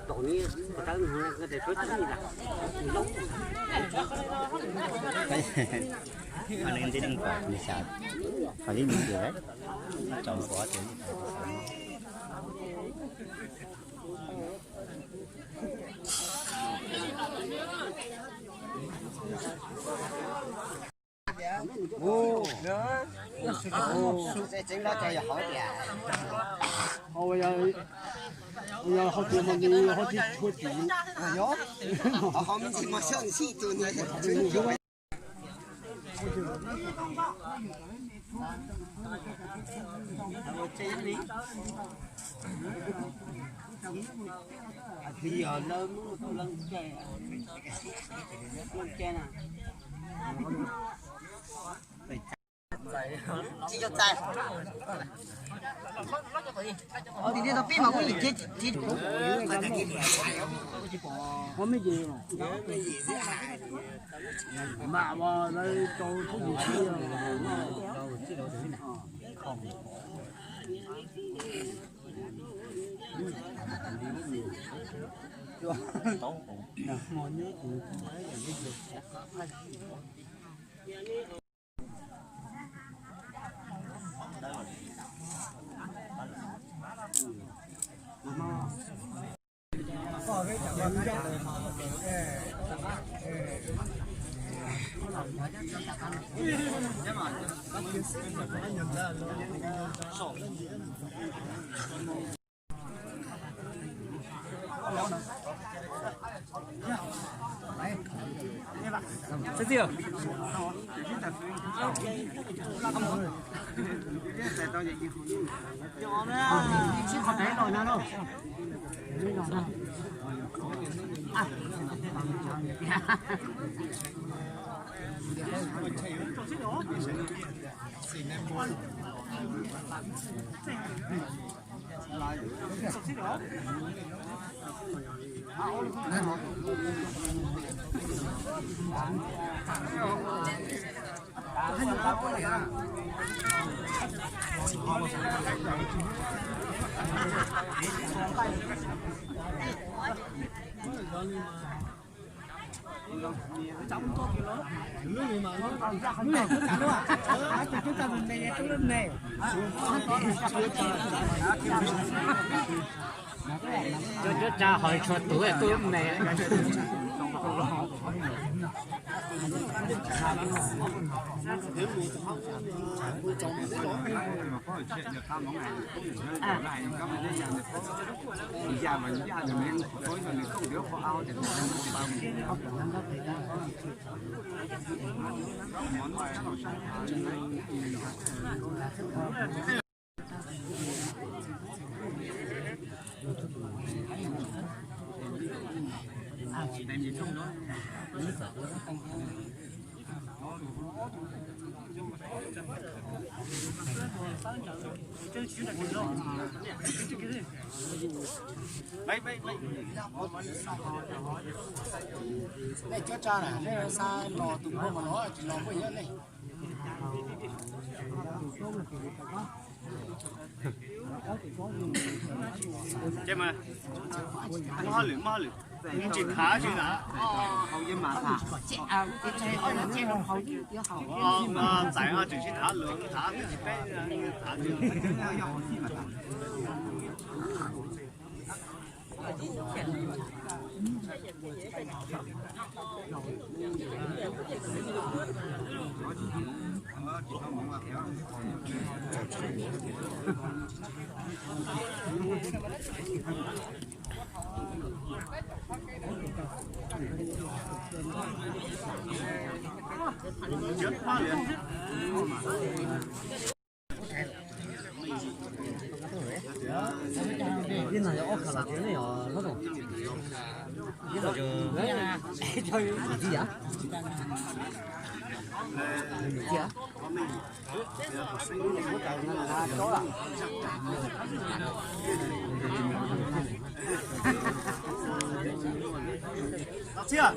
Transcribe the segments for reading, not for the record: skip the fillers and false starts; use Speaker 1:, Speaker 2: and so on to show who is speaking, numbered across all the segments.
Speaker 1: tổ ní của ta người để phơi gì là
Speaker 2: anh em đi đừng có đi sao phải đi những điều đấy trồng có thì
Speaker 1: sẽ chính là cho họ tiền
Speaker 3: bây giờ họ tiền mình đi họ chỉ thôi chỉ
Speaker 1: họ mình chỉ mà sợ xí từ này thì giờ lớn muốn lân chè nè chỉ cho tay thì đi tập pin mà cũng chỉ
Speaker 3: có mấy gì mà đây cho cái gì kia
Speaker 2: Thế gì à?
Speaker 3: chứ không thấy rồi nào đâu
Speaker 2: Cho cha hỏi cho tuổi tôi này
Speaker 3: này cho cha này đây xa lò tụi mà nó chỉ lò cái gì này
Speaker 2: chứ mà má lử chỉ thả chứ nè
Speaker 1: hầu như mà thả
Speaker 2: mà giải chỉ thả lượng thả cái gì đấy thả chứ chết quá liền
Speaker 1: cái này ốc là cái này nó rồi cái này cho gì vậy
Speaker 2: chưa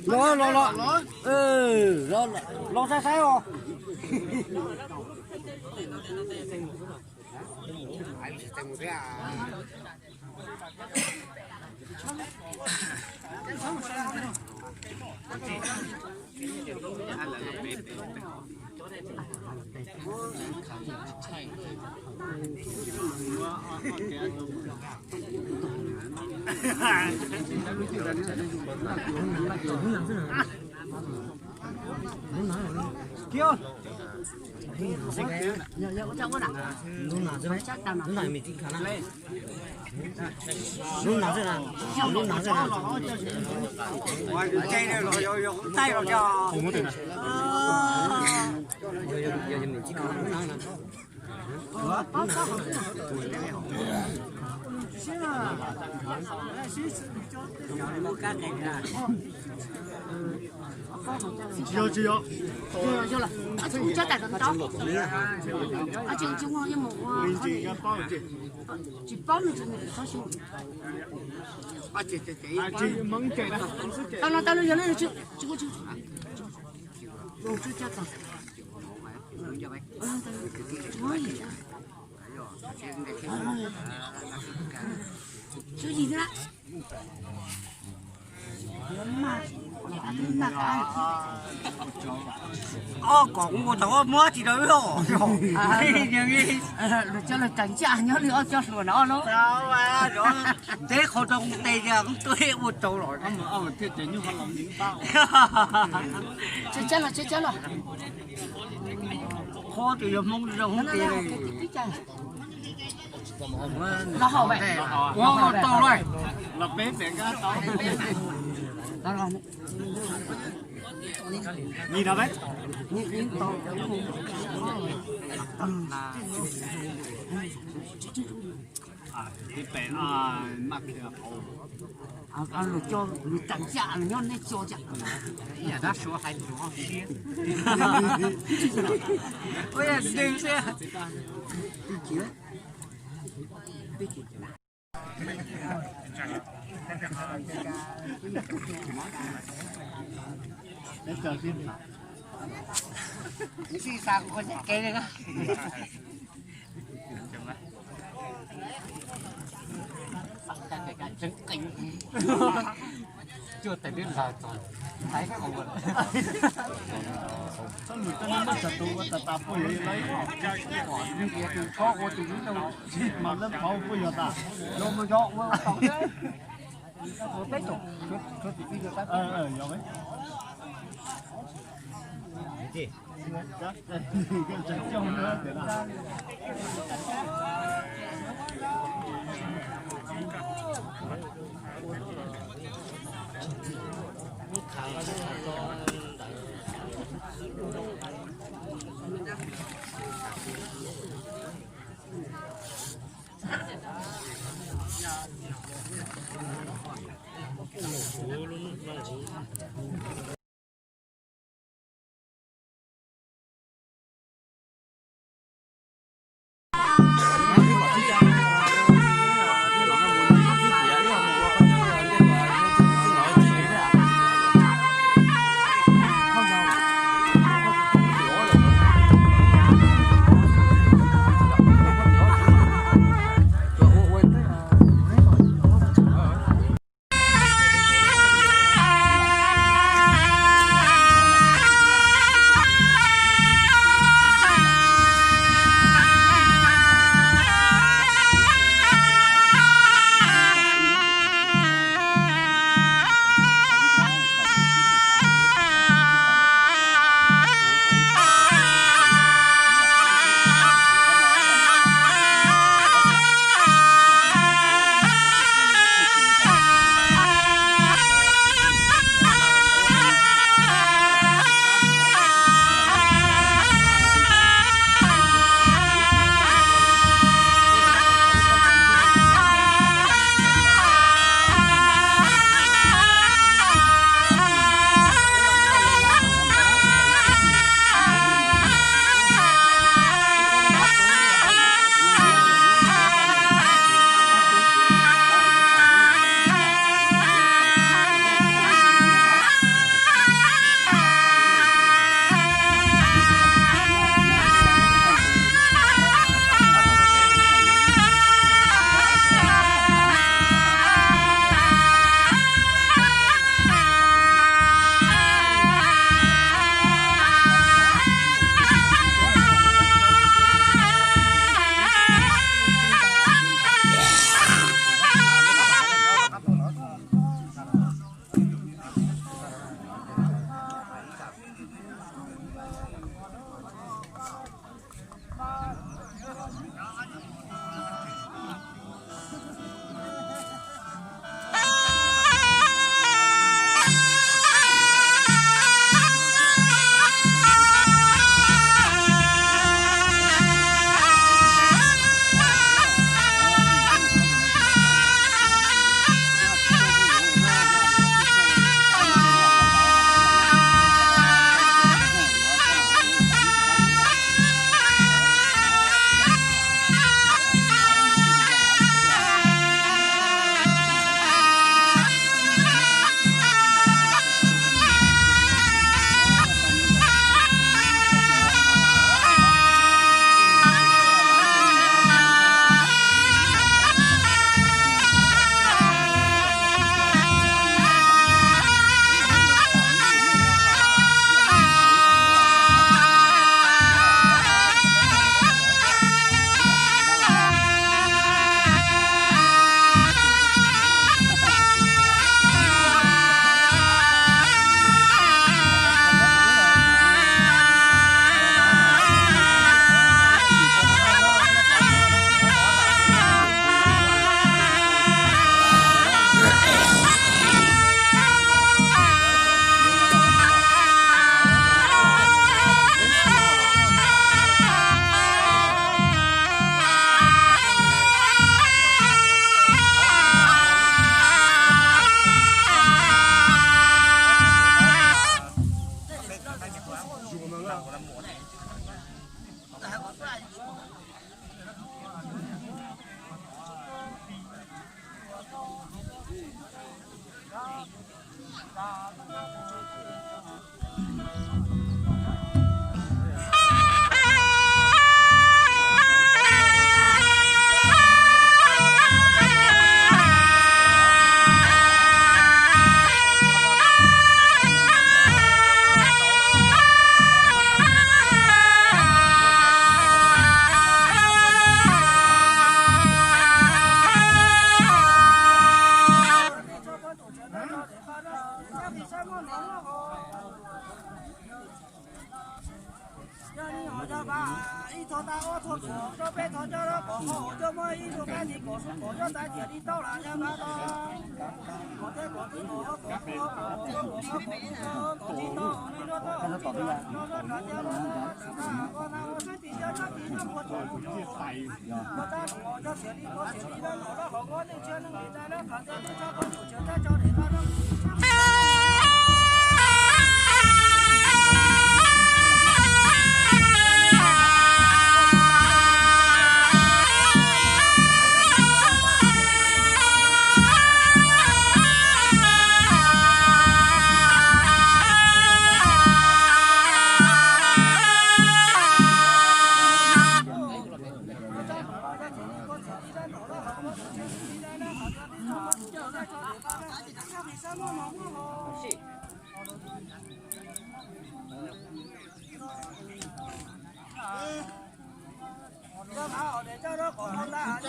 Speaker 1: lo lo sai sai rồi
Speaker 2: Kêu.
Speaker 1: Lúc nào rồi? Lúc nào mình khả năng lên. Lúc nào rồi nào? Lúc nào rồi nào?
Speaker 2: Chơi này rồi tay rồi cho.
Speaker 1: Không có tiền này. Giờ mình chỉ khả năng lúc nào nào?
Speaker 3: 只有。
Speaker 4: 有了，从这带到到，就我也没我，就包了就没高兴。到了原来就，我就叫他，可以，就一个。
Speaker 2: còn một thằng mua thì đâu rồi.
Speaker 4: Cho là cảnh trả nhớ nữa cho sửa nó luôn.
Speaker 2: Sao mà đó thế không đông tây ra cũng tôi một chỗ rồi.
Speaker 3: Ông thiết chế như con lòng dính bao.
Speaker 4: Chết rồi.
Speaker 2: Khó thì mong đâu không tiền này.
Speaker 4: Nó hậu vậy.
Speaker 2: Wow, to rồi.
Speaker 3: Là bếp để cá to.
Speaker 4: Đó rồi.
Speaker 3: Nhìn nào đấy?
Speaker 4: Nhìn to.
Speaker 3: Cái bể mặc
Speaker 4: rồi cho người cảnh trả nó nên cho trả.
Speaker 2: Nhà đã số hai số không xí. Ôi à, đừng xe.
Speaker 3: Để chờ xin.
Speaker 4: Xí sao cũng có nhà cây đấy á.
Speaker 1: Chưa thấy biết là thấy cái ông
Speaker 3: Sao người ta nó mất tụ và ta phải lấy
Speaker 4: Nhưng kia thì có cô thì đâu.
Speaker 3: mà lớp phao bây giờ ta.
Speaker 4: Rồi mà dọn mà tổng thế. Có tết rồi. Cho thì bây giờ ta.
Speaker 3: Giờ mấy.
Speaker 1: gì?
Speaker 3: Chắc cái trong nữa để là.
Speaker 1: Hãy subscribe cho kênh Ghiền Mì Gõ để không bỏ lỡ